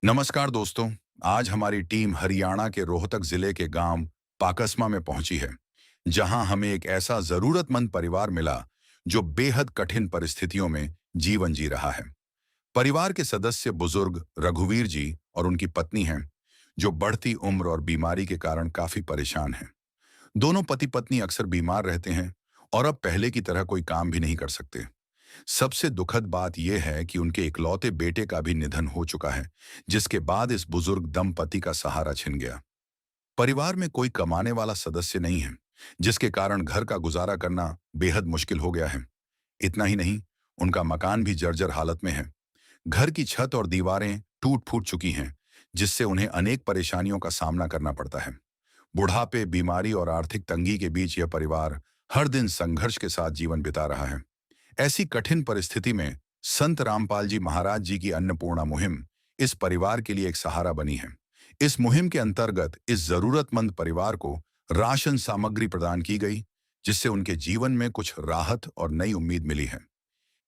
नमस्कार दोस्तों। आज हमारी टीम हरियाणा के रोहतक जिले के गांव पाकसमा में पहुंची है, जहां हमें एक ऐसा जरूरतमंद परिवार मिला जो बेहद कठिन परिस्थितियों में जीवन जी रहा है। परिवार के सदस्य बुजुर्ग रघुवीर जी और उनकी पत्नी हैं, जो बढ़ती उम्र और बीमारी के कारण काफी परेशान हैं। दोनों पति पत्नी अक्सर बीमार रहते हैं और अब पहले की तरह कोई काम भी नहीं कर सकते। सबसे दुखद बात यह है कि उनके इकलौते बेटे का भी निधन हो चुका है, जिसके बाद इस बुजुर्ग दंपति का सहारा छिन गया। परिवार में कोई कमाने वाला सदस्य नहीं है, जिसके कारण घर का गुजारा करना बेहद मुश्किल हो गया है। इतना ही नहीं, उनका मकान भी जर्जर हालत में है। घर की छत और दीवारें टूट फूट चुकी हैं, जिससे उन्हें अनेक परेशानियों का सामना करना पड़ता है। बुढ़ापे, बीमारी और आर्थिक तंगी के बीच यह परिवार हर दिन संघर्ष के साथ जीवन बिता रहा है। ऐसी कठिन परिस्थिति में संत रामपाल जी महाराज जी की अन्नपूर्णा मुहिम इस परिवार के लिए एक सहारा बनी है। इस मुहिम के अंतर्गत इस जरूरतमंद परिवार को राशन सामग्री प्रदान की गई, जिससे उनके जीवन में कुछ राहत और नई उम्मीद मिली है।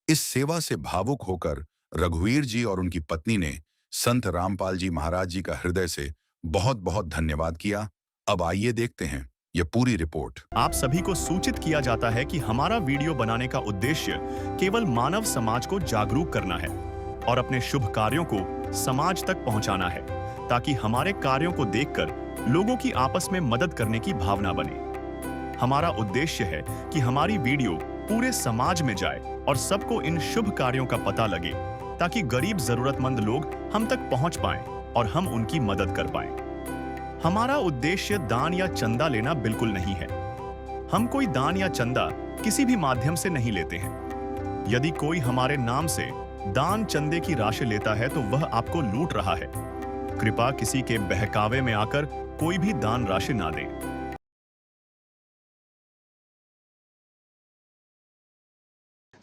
इस सेवा से भावुक होकर रघुवीर जी और उनकी पत्नी ने संत रामपाल जी महाराज जी का हृदय से बहुत बहुत धन्यवाद किया। अब आइए देखते हैं यह पूरी रिपोर्ट। आप सभी को सूचित किया जाता है कि हमारा वीडियो बनाने का उद्देश्य केवल मानव समाज को जागरूक करना है और अपने शुभ कार्यों को समाज तक पहुंचाना है, ताकि हमारे कार्यों को देखकर लोगों की आपस में मदद करने की भावना बने। हमारा उद्देश्य है कि हमारी वीडियो पूरे समाज में जाए और सबको इन शुभ कार्यों का पता लगे, ताकि गरीब जरूरतमंद लोग हम तक पहुंच पाएं और हम उनकी मदद कर पाएं। हमारा उद्देश्य दान या चंदा लेना बिल्कुल नहीं है। हम कोई दान या चंदा किसी भी माध्यम से नहीं लेते हैं। यदि कोई हमारे नाम से दान चंदे की राशि लेता है तो वह आपको लूट रहा है। कृपया किसी के बहकावे में आकर कोई भी दान राशि ना दे।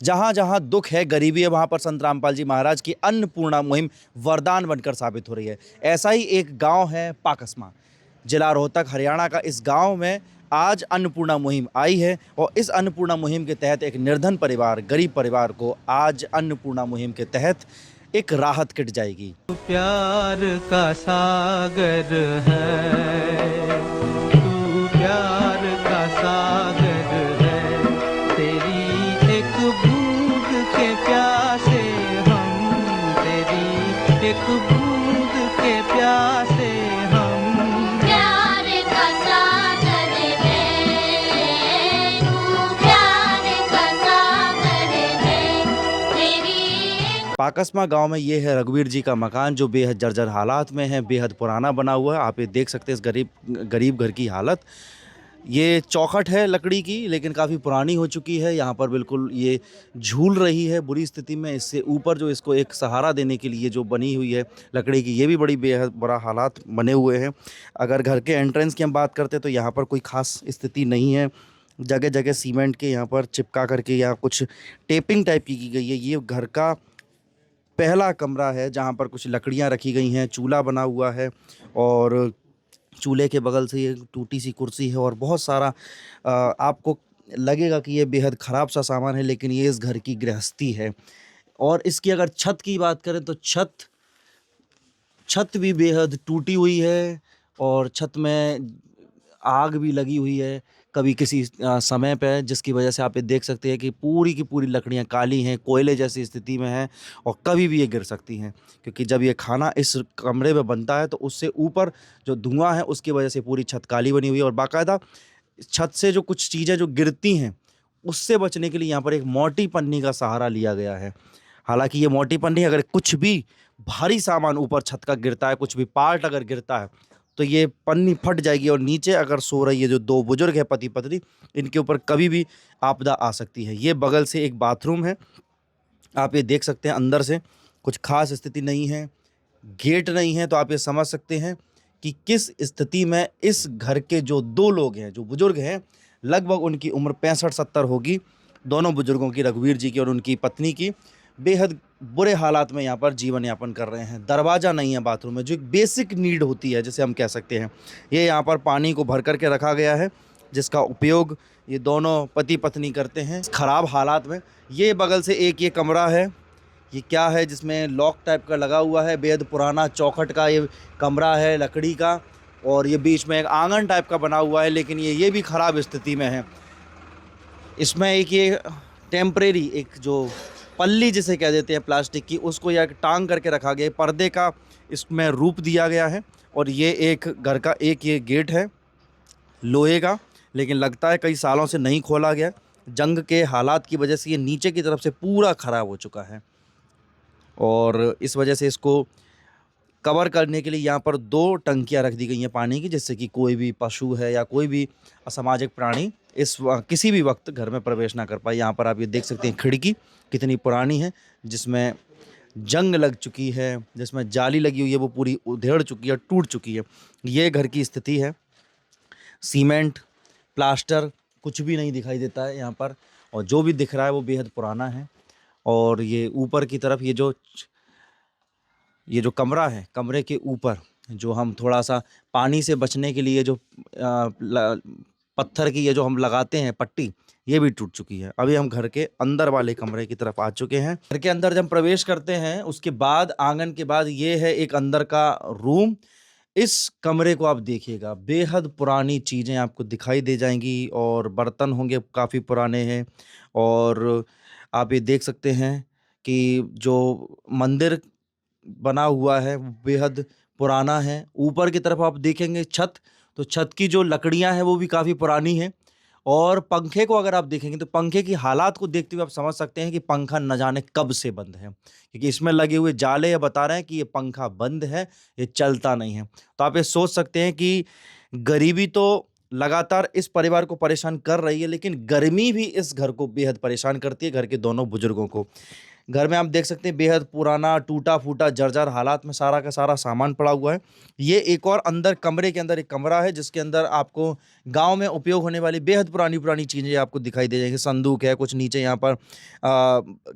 जहाँ जहाँ दुख है, गरीबी है, वहाँ पर संत रामपाल जी महाराज की अन्नपूर्णा मुहिम वरदान बनकर साबित हो रही है। ऐसा ही एक गांव है पाकसमा, जिला रोहतक, हरियाणा का। इस गांव में आज अन्नपूर्णा मुहिम आई है और इस अन्नपूर्णा मुहिम के तहत एक निर्धन परिवार, गरीब परिवार को आज अन्नपूर्णा मुहिम के तहत एक राहत किट जाएगी। प्यार का सागर है, तू प्यार का सागर है, तेरी एक बूंद के प्यासे हम, तेरी एक बूंद के प्यासे हम। प्यार का सागर है, तू प्यार का सागर है, तेरी। पाकसमा गांव में ये है रघुवीर जी का मकान, जो बेहद जर्जर हालात में है, बेहद पुराना बना हुआ है। आप ये देख सकते हैं इस गरीब घर की हालत। ये चौखट है लकड़ी की, लेकिन काफ़ी पुरानी हो चुकी है। यहाँ पर बिल्कुल ये झूल रही है बुरी स्थिति में। इससे ऊपर जो इसको एक सहारा देने के लिए जो बनी हुई है लकड़ी की, ये भी बड़ी बेहद बुरा हालात बने हुए हैं। अगर घर के एंट्रेंस की हम बात करते हैं तो यहाँ पर कोई ख़ास स्थिति नहीं है। जगह जगह सीमेंट के यहाँ पर चिपका करके या कुछ टेपिंग टाइप की गई है। ये घर का पहला कमरा है जहाँ पर कुछ लकड़ियाँ रखी गई हैं, चूल्हा बना हुआ है और चूल्हे के बगल से ये टूटी सी कुर्सी है और बहुत सारा आपको लगेगा कि ये बेहद ख़राब सा सामान है, लेकिन ये इस घर की गृहस्थी है। और इसकी अगर छत की बात करें तो छत भी बेहद टूटी हुई है और छत में आग भी लगी हुई है कभी किसी समय पे, जिसकी वजह से आप ये देख सकते हैं कि पूरी की पूरी लकड़ियाँ काली हैं, कोयले जैसी स्थिति में हैं और कभी भी ये गिर सकती हैं। क्योंकि जब ये खाना इस कमरे में बनता है तो उससे ऊपर जो धुआं है उसकी वजह से पूरी छत काली बनी हुई है। और बाकायदा छत से जो कुछ चीज़ें जो गिरती हैं उससे बचने के लिए यहाँ पर एक मोटी पन्नी का सहारा लिया गया है। हालांकि ये मोटी पन्नी, अगर कुछ भी भारी सामान ऊपर छत का गिरता है, कुछ भी पार्ट अगर गिरता है, तो ये पन्नी फट जाएगी और नीचे अगर सो रही है जो दो बुजुर्ग है पति पत्नी, इनके ऊपर कभी भी आपदा आ सकती है। ये बगल से एक बाथरूम है, आप ये देख सकते हैं। अंदर से कुछ खास स्थिति नहीं है, गेट नहीं है, तो आप ये समझ सकते हैं कि किस स्थिति में इस घर के जो दो लोग हैं, जो बुजुर्ग हैं, लगभग उनकी उम्र 65-70 होगी, दोनों बुजुर्गों की, रघुवीर जी की और उनकी पत्नी की, बेहद बुरे हालात में यहाँ पर जीवन यापन कर रहे हैं। दरवाज़ा नहीं है बाथरूम में, जो एक बेसिक नीड होती है जिसे हम कह सकते हैं। ये यहाँ पर पानी को भर करके रखा गया है, जिसका उपयोग ये दोनों पति पत्नी करते हैं ख़राब हालात में। ये बगल से एक ये कमरा है, ये क्या है जिसमें लॉक टाइप का लगा हुआ है, बेहद पुराना चौखट का ये कमरा है लकड़ी का, और ये बीच में एक आंगन टाइप का बना हुआ है, लेकिन ये भी ख़राब स्थिति में है। इसमें एक ये टेम्परेरी एक जो पल्ली जिसे कह देते हैं प्लास्टिक की, उसको या टांग करके रखा गया है, पर्दे का इसमें रूप दिया गया है। और ये एक घर का एक ये गेट है लोहे का, लेकिन लगता है कई सालों से नहीं खोला गया। जंग के हालात की वजह से ये नीचे की तरफ से पूरा ख़राब हो चुका है, और इस वजह से इसको कवर करने के लिए यहाँ पर 2 टंकियाँ रख दी गई हैं पानी की, जिससे कि कोई भी पशु है या कोई भी असामाजिक प्राणी किसी भी वक्त घर में प्रवेश ना कर पाए। यहाँ पर आप ये देख सकते हैं खिड़की कितनी पुरानी है, जिसमें जंग लग चुकी है, जिसमें जाली लगी हुई है वो पूरी उधेड़ चुकी है, टूट चुकी है। ये घर की स्थिति है। सीमेंट, प्लास्टर कुछ भी नहीं दिखाई देता है यहाँ पर, और जो भी दिख रहा है वो बेहद पुराना है। और ये ऊपर की तरफ ये जो कमरा है, कमरे के ऊपर जो हम थोड़ा सा पानी से बचने के लिए जो पत्थर की ये जो हम लगाते हैं पट्टी, ये भी टूट चुकी है। अभी हम घर के अंदर वाले कमरे की तरफ आ चुके हैं। घर के अंदर जब हम प्रवेश करते हैं उसके बाद आंगन के बाद ये है एक अंदर का रूम। इस कमरे को आप देखिएगा, बेहद पुरानी चीज़ें आपको दिखाई दे जाएंगी, और बर्तन होंगे काफ़ी पुराने हैं। और आप ये देख सकते हैं कि जो मंदिर बना हुआ है वो बेहद पुराना है। ऊपर की तरफ आप देखेंगे छत, तो छत की जो लकड़ियां हैं वो भी काफ़ी पुरानी है। और पंखे को अगर आप देखेंगे तो पंखे की हालात को देखते हुए आप समझ सकते हैं कि पंखा न जाने कब से बंद है, क्योंकि इसमें लगे हुए जाले ये बता रहे हैं कि ये पंखा बंद है, ये चलता नहीं है। तो आप ये सोच सकते हैं कि गरीबी तो लगातार इस परिवार को परेशान कर रही है, लेकिन गर्मी भी इस घर को बेहद परेशान करती है, घर के दोनों बुजुर्गों को। घर में आप देख सकते हैं बेहद पुराना, टूटा-फूटा, जर्जर हालात में सारा का सारा सामान पड़ा हुआ है। ये एक और अंदर कमरे के अंदर एक कमरा है, जिसके अंदर आपको गाँव में उपयोग होने वाली बेहद पुरानी-पुरानी चीज़ें आपको दिखाई दे जाएँगी। संदूक है, कुछ नीचे यहाँ पर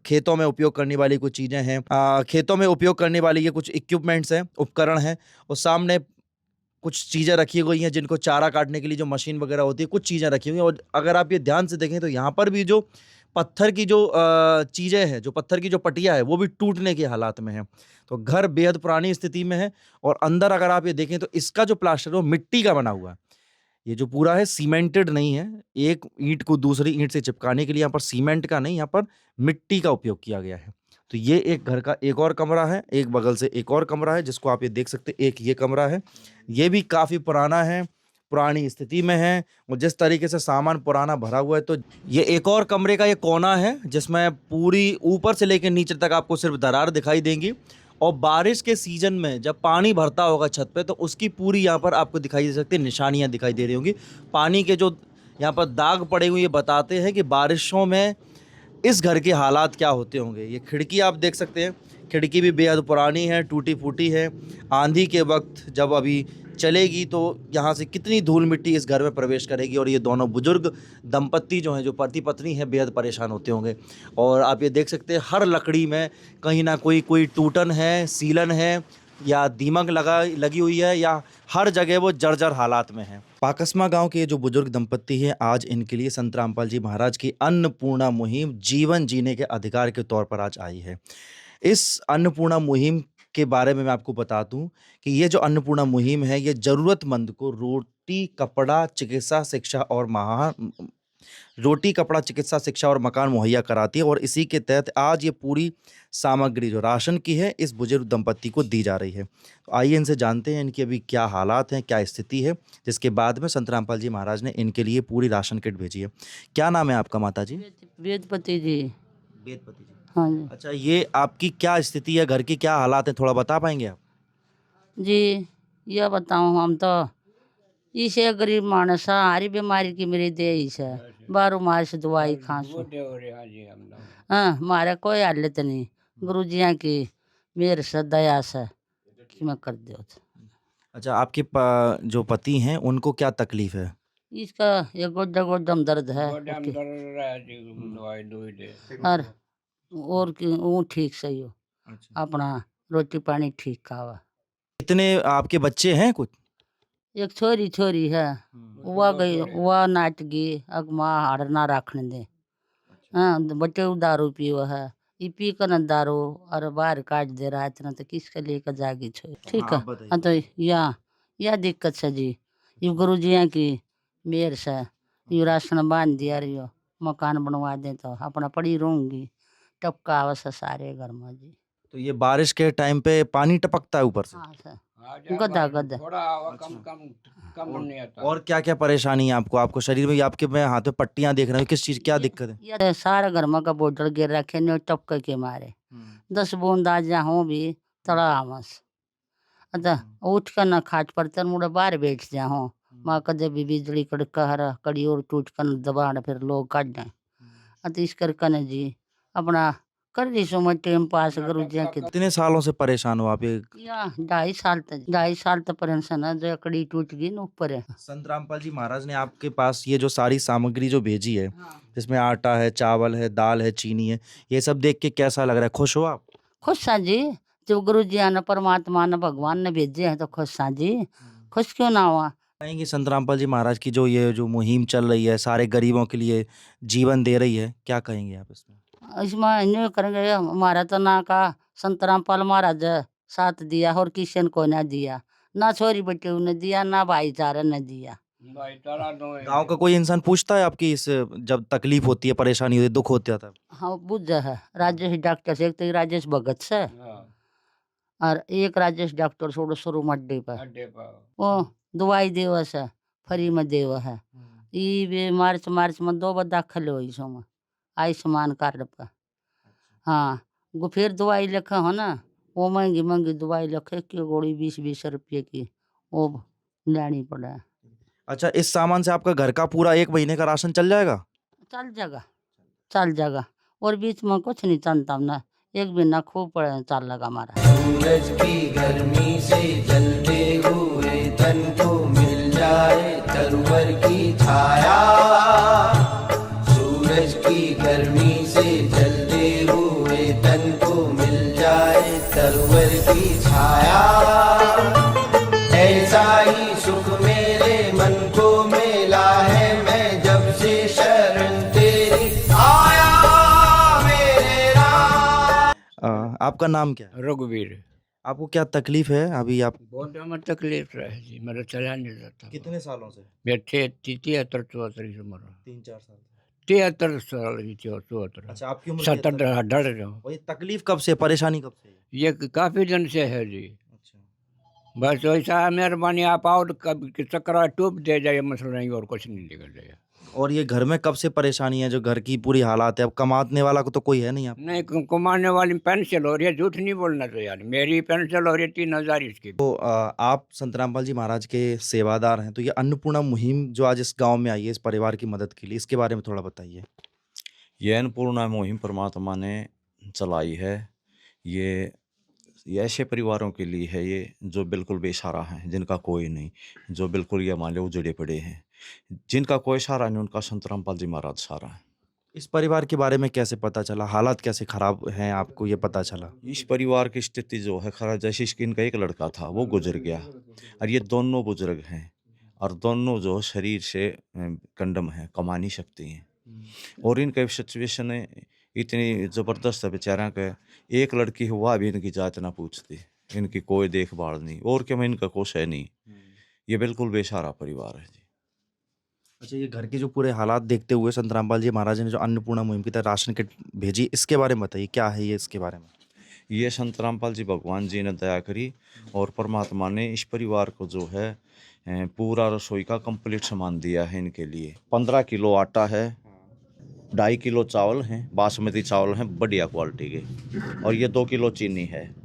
खेतों में उपयोग करने वाली कुछ चीज़ें हैं। खेतों में उपयोग करने वाली ये कुछ इक्विपमेंट्स हैं, उपकरण हैं, और सामने कुछ चीज़ें रखी गई हैं जिनको चारा काटने के लिए जो मशीन वगैरह होती है, कुछ चीज़ें रखी हुई हैं। और अगर आप ये ध्यान से देखें तो यहाँ पर भी जो पत्थर की जो चीज़ें हैं, जो पत्थर की जो पट्टियाँ हैं, वो भी टूटने के हालात में हैं। तो घर बेहद पुरानी स्थिति में है, और अंदर अगर आप ये देखें तो इसका जो प्लास्टर है वो मिट्टी का बना हुआ है। ये जो पूरा है सीमेंटेड नहीं है। एक ईंट को दूसरी ईंट से चिपकाने के लिए यहाँ पर सीमेंट का नहीं, यहाँ पर मिट्टी का उपयोग किया गया है। तो ये एक घर का एक और कमरा है, एक बगल से एक और कमरा है जिसको आप ये देख सकते हैं। एक ये कमरा है, ये भी काफ़ी पुराना है, पुरानी स्थिति में है, और जिस तरीके से सामान पुराना भरा हुआ है। तो ये एक और कमरे का ये कोना है जिसमें पूरी ऊपर से लेकर नीचे तक आपको सिर्फ दरार दिखाई देंगी, और बारिश के सीजन में जब पानी भरता होगा छत पे तो उसकी पूरी यहाँ पर आपको दिखाई दे सकती है, निशानियाँ दिखाई दे रही होंगी। पानी के जो यहाँ पर दाग पड़े हुए ये बताते हैं कि बारिशों में इस घर के हालात क्या होते होंगे। ये खिड़की आप देख सकते हैं, खिड़की भी बेहद पुरानी है, टूटी फूटी है। आंधी के वक्त जब अभी चलेगी तो यहाँ से कितनी धूल मिट्टी इस घर में प्रवेश करेगी, और ये दोनों बुजुर्ग दंपत्ति जो हैं, जो पति पत्नी हैं, बेहद परेशान होते होंगे। और आप ये देख सकते हैं हर लकड़ी में कहीं ना कोई टूटन है, सीलन है, या दीमक लगी हुई है, या हर जगह वो जर्जर हालात में है। पाकसमा गांव के ये जो बुजुर्ग दंपत्ति हैं, आज इनके लिए संत रामपाल जी महाराज की अन्नपूर्णा मुहिम जीवन जीने के अधिकार के तौर पर आज आई है। इस अन्नपूर्णा मुहिम के बारे में मैं आपको बता दूं कि ये जो अन्नपूर्णा मुहिम है, ये ज़रूरतमंद को रोटी, कपड़ा, चिकित्सा, शिक्षा और मकान मुहैया कराती है। और इसी के तहत आज ये पूरी सामग्री जो राशन की है इस बुजुर्ग दंपत्ति को दी जा रही है। तो आइए इनसे जानते हैं इनकी अभी क्या हालात हैं, क्या स्थिति है, जिसके बाद में संत रामपाल जी महाराज ने इनके लिए पूरी राशन किट भेजी है। क्या नाम है आपका माता जी? वेदपति जी। वेदपति जी। हाँ जी। अच्छा, ये आपकी क्या स्थिति है, घर की क्या हालात हैं, थोड़ा बता पाएंगे आप? जी यह बताऊँ, हम तो इसे गरीब मानस हारी बीमारी की मेरी दे से 12 मास दवाई खांसू। हाँ, हमारे कोई हालत नहीं, गुरु जिया की मेरे से दया से कि मैं कर दो। अच्छा, आपके जो पति हैं उनको क्या तकलीफ है? इसका ये गोड्डम दर्द है, और वो ठीक सही हो, अपना रोटी पानी ठीक खावा। कितने आपके बच्चे हैं कुछ? एक छोरी है, वह गई, वह नाट गई, अगमा हार ना रखने दे। हाँ, बच्चे दारू पियो है, ये पी कर न दारू और बाहर काट दे रहा है इतना तो किसके लेकर जागी छो ठीक है। आप बताइए। हाँ तो या दिक्कत से जी ये गुरु जी की मेहर से ये राशन बांध दिया रही मकान बनवा दे तो अपना पड़ी रहूंगी टपका आवश्य सारे घर में जी। तो ये बारिश के टाइम पे पानी टपकता है ऊपर से? हाँ सर गदा गदा और क्या क्या परेशानी है आपको? आपको शरीर में, आपके मैं हाथ में पट्टियां देख रहा हूँ, किस चीज, क्या दिक्कत है? ये सारा घर में का बोतल गिर रखे ने टपके के मारे 10 बूंद आ जाऊं भी तड़ा आमस अच्छा उठ कर न खाट पर तर मुड़े बाहर बैठ जाऊं माँ कदे भी बिजली कड़का कड़ी और टूट कर दबाड़ फिर लोग काट जाए अत इस करके न जी अपना कर दी सो मैं टाइम पास करूँ जी के कितने सालों से परेशान हो आप? ये या 2.5 साल तक परेशान है जो कड़ी टूट गई न ऊपर है। संत रामपाल जी महाराज ने आपके पास ये जो सारी सामग्री जो भेजी है, हाँ। जिसमें आटा है, चावल है, दाल है, चीनी है, ये सब देख के कैसा लग रहा है? खुश हो आप? खुश सा जी जो गुरु जी ने परमात्मा ने भगवान ने भेजे हैं तो खुश सा जी खुश क्यों ना हुआ। कहेंगे संत रामपाल जी महाराज की जो मुहिम चल रही है, सारे गरीबों के लिए जीवन दे रही है, क्या कहेंगे आप इसमें? इसमें नहीं करेंगे हमारा तो ना का संत रामपाल महाराज साथ दिया और किशन को ना दिया ना छोरी बेटे ने दिया ना भाईचारा ने दिया। गांव का कोई इंसान पूछता है आपकी इस, जब तकलीफ होती है, परेशानी होती है, दुख होता है तब? हाँ बुझ है राजेश डॉक्टर से एक तो राजेश भगत से और एक राजेश डॉक्टर छोड़ो शुरू अड्डे पर वो दवाई देव से फ्री में देव है ये मार्च में 2 बार दाखिल हो सो में आयुष्मान कार्ड पर। हाँ वो फिर दवाई लिखे हो ना वो महंगी दवाई लिखे कि गोली 20 रुपये की वो लेनी पड़े। अच्छा, इस सामान से आपका घर का पूरा 1 महीने का राशन चल जाएगा? चल जाएगा और बीच में कुछ नहीं चलता ना एक महीना खूब पड़े चल लगा हमारा। सूरज की गर्मी से जलते हुए तन को मिल जाए तरवर की छाया। सूरज की गर्मी से जलते हुए तन को मिल जाए तरवर की छाया। ऐसा ही सुख मेरे मन को मिला है मैं जब से शरण तेरी आया मेरे राम। आपका नाम क्या है? रघुवीर। आपको क्या तकलीफ है अभी? आप बहुत में तकलीफ रहे जी मेरा चला नहीं जाता। कितने सालों से? मैं 73 की उम्र 3-4 साल से। 73 साल की 74। अच्छा, आपकी उम्र 70 डर रहे हो। ये तकलीफ कब से, परेशानी कब से है? ये काफी दिन से है जी। अच्छा, बस वैसा मेहरबानी आप आओ तो कभी चक्कर टूब दे जाए मसला नहीं और कुछ नहीं निकल जाए। और ये घर में कब से परेशानी है, जो घर की पूरी हालात है? अब कमाने वाला को तो कोई है नहीं आप? नहीं कमाने वाली पेंशन हो रही है झूठ नहीं बोलना तो यार मेरी पेंशन हो रही है 3000 इसकी। तो आप संत रामपाल जी महाराज के सेवादार हैं, तो ये अन्नपूर्णा मुहिम जो आज इस गांव में आई है इस परिवार की मदद के लिए, इसके बारे में थोड़ा बताइए। ये अन्नपूर्णा मुहिम परमात्मा ने चलाई है। ये ऐसे परिवारों के लिए है ये जो बिल्कुल बेसहारा हैं, जिनका कोई नहीं, जो बिल्कुल ये मान लो उजड़े पड़े हैं, जिनका कोई सहारा नहीं, उनका संत रामपाल जी महाराज सहारा है। इस परिवार के बारे में कैसे पता चला? हालात कैसे खराब हैं, आपको ये पता चला? इस परिवार की स्थिति जो है खराब, जैसे इनका एक लड़का था वो गुजर गया और ये दोनों बुजुर्ग हैं और दोनों जो शरीर से कंडम है, कमा नहीं सकती हैं और इनका सिचुएशन इतनी ज़बरदस्त है बेचारा के। एक लड़की हुआ भी इनकी जात ना पूछती, इनकी कोई देखभाल नहीं और क्या, मैं इनका कुछ है नहीं। ये बिल्कुल बेसहारा परिवार है जी। अच्छा, ये घर के जो पूरे हालात देखते हुए संत रामपाल जी महाराज ने जो अन्नपूर्णा मुहिम की तरह राशन किट भेजी, इसके बारे में बताइए, क्या है ये, इसके बारे में? ये संत रामपाल जी भगवान जी ने दया करी और परमात्मा ने इस परिवार को जो है पूरा रसोई का कंप्लीट सामान दिया है इनके लिए। 15 किलो आटा है, 2.5 किलो चावल हैं, बासमती चावल हैं बढ़िया क्वालिटी के, और ये 2 किलो चीनी है,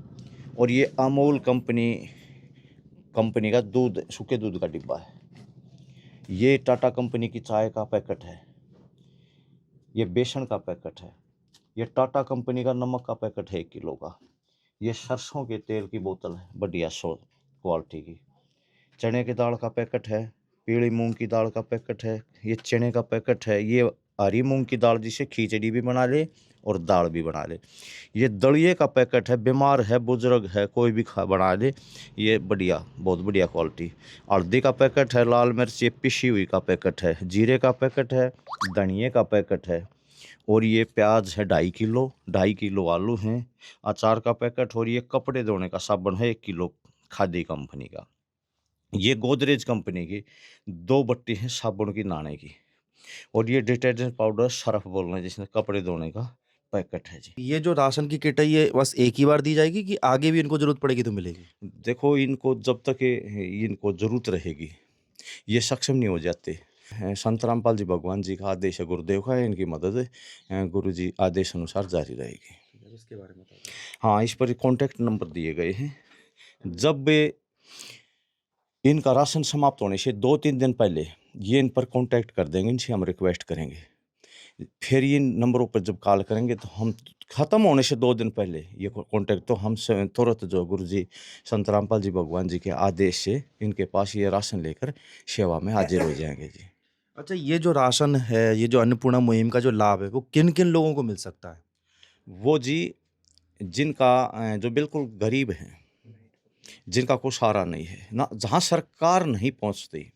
और ये अमूल कंपनी का दूध, सूखे दूध का डिब्बा है। ये टाटा कंपनी की चाय का पैकेट है, ये बेसन का पैकेट है, ये टाटा कंपनी का नमक का पैकेट है 1 किलो का, ये सरसों के तेल की बोतल है बढ़िया 100 क्वालिटी की, चने की दाल का पैकेट है, पीली मूंग की दाल का पैकेट है, ये चने का पैकेट है, ये हरी मूंग की दाल जिसे खिचड़ी भी बना ले और दाल भी बना ले, ये दलिए का पैकेट है, बीमार है, बुजुर्ग है, कोई भी बना ले, ये बढ़िया, बहुत बढ़िया क्वालिटी। हल्दी का पैकेट है, लाल मिर्च ये पिसी हुई का पैकेट है, जीरे का पैकेट है, धनिए का पैकेट है, और ये प्याज है 2.5 किलो, 2.5 किलो आलू हैं, अचार का पैकेट, और ये कपड़े धोने का साबुन है 1 किलो खादी कंपनी का। ये गोदरेज कंपनी की 2 बट्टी है साबुन की नहाने की, और ये डिटर्जेंट पाउडर सर्फ बोल रहे हैं जिसमें कपड़े धोने का पैकेट है जी। ये जो राशन की किट है ये बस एक ही बार दी जाएगी कि आगे भी इनको जरूरत पड़ेगी तो मिलेगी? देखो, इनको जब तक इनको जरूरत रहेगी ये सक्षम नहीं हो जाते। संत रामपाल जी भगवान जी का आदेश है, गुरुदेव का है, इनकी मदद गुरु जी आदेश अनुसार जारी रहेगी। इसके बारे में हाँ, इस पर कॉन्टैक्ट नंबर दिए गए हैं। जब इनका राशन समाप्त होने से 2-3 दिन पहले ये इन पर कांटेक्ट कर देंगे, इनसे हम रिक्वेस्ट करेंगे। फिर इन नंबरों पर जब कॉल करेंगे तो हम ख़त्म होने से 2 दिन पहले ये कांटेक्ट तो हम तुरंत जो गुरु जी संत रामपाल जी भगवान जी के आदेश से इनके पास ये राशन लेकर सेवा में हाजिर हो जाएंगे जी। अच्छा, ये जो राशन है, ये जो अन्नपूर्णा मुहिम का जो लाभ है वो किन किन लोगों को मिल सकता है? वो जी जिनका जो बिल्कुल गरीब हैं, जिनका कोई सहारा नहीं है ना, जहाँ सरकार नहीं पहुँचती,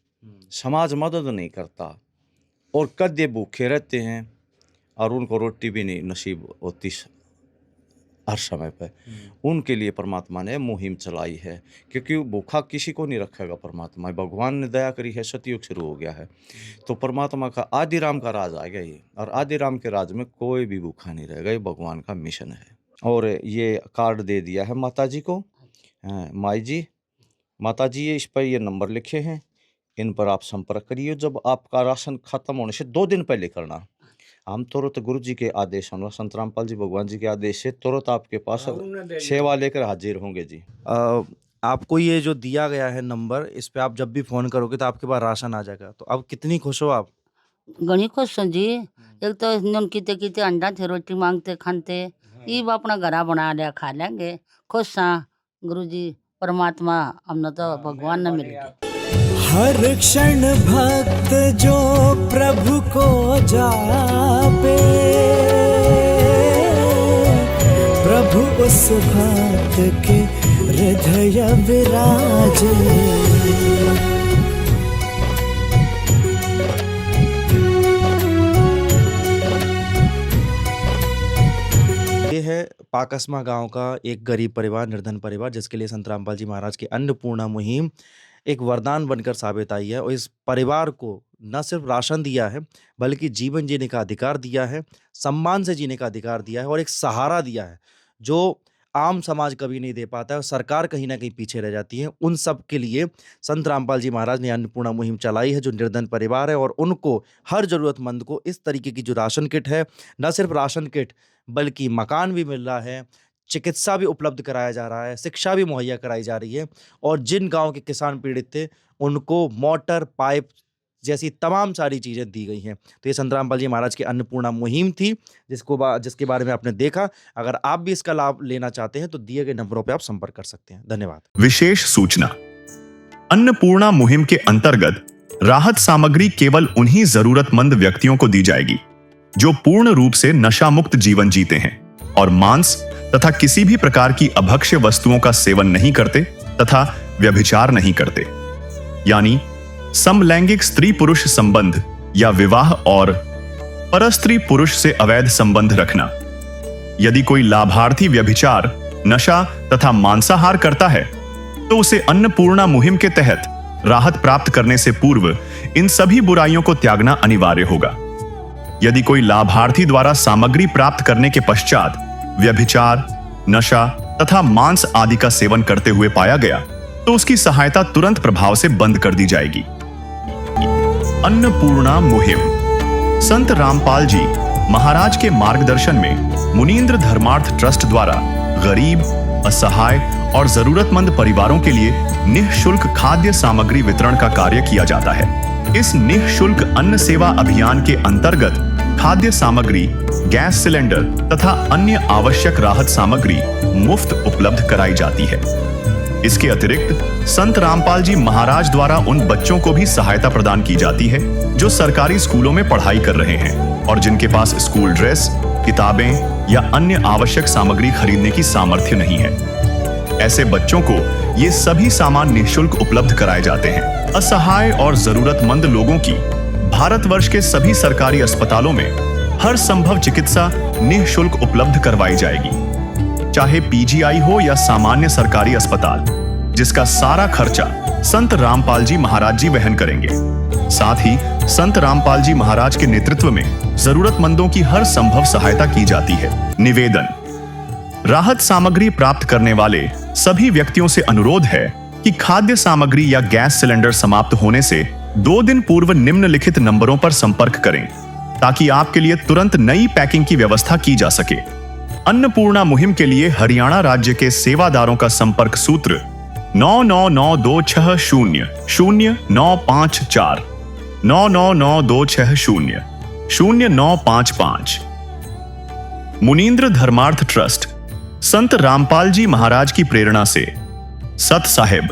समाज मदद नहीं करता, और कद्दे भूखे रहते हैं और उनको रोटी भी नहीं नसीब होती हर समय पर, उनके लिए परमात्मा ने मुहिम चलाई है। क्योंकि भूखा किसी को नहीं रखेगा परमात्मा, भगवान ने दया करी है, सतयुग शुरू हो गया है, तो परमात्मा का आदि राम का राज आ गया ये, और आदि राम के राज में कोई भी भूखा नहीं रहेगा, ये भगवान का मिशन है। और ये कार्ड दे दिया है माता जी को, माई जी, माता जी, ये इस पर ये नंबर लिखे हैं, इन पर आप संपर्क करिए। जब आपका राशन खत्म होने से 2 दिन पहले करना, हम तुरंत गुरु जी के आदेश, हम संत रामपाल जी भगवान जी के आदेश से तुरंत आपके पास सेवा लेकर हाजिर होंगे जी। आपको ये जो दिया गया है नंबर, इस पे आप जब भी फ़ोन करोगे तो आपके पास राशन आ जाएगा, तो अब कितनी खुश हो आप? घनी खुश हूँ जी। एक तो नून किते किते अंडा थे रोटी मांगते खाते, ये अपना घरा बना लिया खा लेंगे, खुश हाँ। गुरु जी परमात्मा हमने तो भगवान ने मिल गया। हर क्षण भक्त जो प्रभु को जापे, प्रभु उस भक्त के हृदय विराजे। ये है पाकस्मा गांव का एक गरीब परिवार, निर्धन परिवार, जिसके लिए संत रामपाल जी महाराज की अन्नपूर्णा मुहिम एक वरदान बनकर साबित आई है, और इस परिवार को न सिर्फ राशन दिया है बल्कि जीवन जीने का अधिकार दिया है, सम्मान से जीने का अधिकार दिया है, और एक सहारा दिया है जो आम समाज कभी नहीं दे पाता है, और सरकार कहीं ना कहीं पीछे रह जाती है। उन सब के लिए संत रामपाल जी महाराज ने अन्नपूर्णा मुहिम चलाई है, जो निर्धन परिवार है, और उनको हर ज़रूरतमंद को इस तरीके की जो राशन किट है, न सिर्फ राशन किट बल्कि मकान भी मिल रहा है, चिकित्सा भी उपलब्ध कराया जा रहा है, शिक्षा भी मुहैया कराई जा रही है, और जिन गांव के किसान पीड़ित थे उनको मोटर, पाइप जैसी तमाम सारी चीज़ें दी गई हैं। तो ये संत रामपाल जी महाराज की अन्नपूर्णा मुहिम थी, जिसके बारे में आपने देखा। अगर आप भी इसका लाभ लेना चाहते हैं तो दिए गए नंबरों पर आप संपर्क कर सकते हैं। धन्यवाद। विशेष सूचना, अन्नपूर्णा मुहिम के अंतर्गत राहत सामग्री केवल उन्हीं जरूरतमंद व्यक्तियों को दी जाएगी जो पूर्ण रूप से नशा मुक्त जीवन जीते हैं और मांस तथा किसी भी प्रकार की अभक्ष्य वस्तुओं का सेवन नहीं करते तथा व्यभिचार नहीं करते, यानी समलैंगिक स्त्री पुरुष संबंध या विवाह और परस्त्री पुरुष से अवैध संबंध रखना। यदि कोई लाभार्थी व्यभिचार, नशा तथा मांसाहार करता है तो उसे अन्नपूर्णा मुहिम के तहत राहत प्राप्त करने से पूर्व इन सभी बुराइयों को त्यागना अनिवार्य होगा। यदि कोई लाभार्थी द्वारा सामग्री प्राप्त करने के पश्चात व्यभिचार, नशा तथा मांस आदि का सेवन करते हुए पाया गया तो उसकी सहायता तुरंत प्रभाव से बंद कर दी जाएगी। अन्नपूर्णा मुहिम संत रामपाल जी महाराज के मार्गदर्शन में मुनीन्द्र धर्मार्थ ट्रस्ट द्वारा गरीब, असहाय और जरूरतमंद परिवारों के लिए निःशुल्क खाद्य सामग्री वितरण का कार्य किया जाता है। इस निःशुल्क अन्न सेवा अभियान के अंतर्गत खाद्य सामग्री, गैस सिलेंडर तथा अन्य आवश्यक राहत सामग्री मुफ्त उपलब्ध कराई जाती है। इसके अतिरिक्त संत रामपाल जी महाराज द्वारा उन बच्चों को भी सहायता प्रदान की जाती है जो सरकारी स्कूलों में पढ़ाई कर रहे हैं और जिनके पास स्कूल ड्रेस, किताबें या अन्य आवश्यक सामग्री खरीदने की सामर्थ्य नहीं है। ऐसे बच्चों को ये सभी सामान निःशुल्क उपलब्ध कराए जाते हैं। असहाय और जरूरतमंद लोगों की भारतवर्ष के सभी सरकारी अस्पतालों में हर संभव चिकित्सा निःशुल्क उपलब्ध करवाई जाएगी, चाहे पीजीआई हो या सामान्य सरकारी अस्पताल, जिसका सारा खर्चा संत रामपाल जी महाराज जी वहन करेंगे। साथ ही संत रामपाल जी महाराज के नेतृत्व में जरूरतमंदों की हर संभव सहायता की जाती है। निवेदन: राहत सामग्री प्राप्त करने वाले सभी व्यक्तियों से अनुरोध है कि खाद्य सामग्री या गैस सिलेंडर समाप्त होने से 2 दिन पूर्व निम्नलिखित नंबरों पर संपर्क करें, ताकि आपके लिए तुरंत नई पैकिंग की व्यवस्था की जा सके। अन्नपूर्णा मुहिम के लिए हरियाणा राज्य के सेवादारों का संपर्क सूत्र 9992600954 9992600955। मुनींद्र धर्मार्थ ट्रस्ट संत रामपाल जी महाराज की प्रेरणा से सत साहिब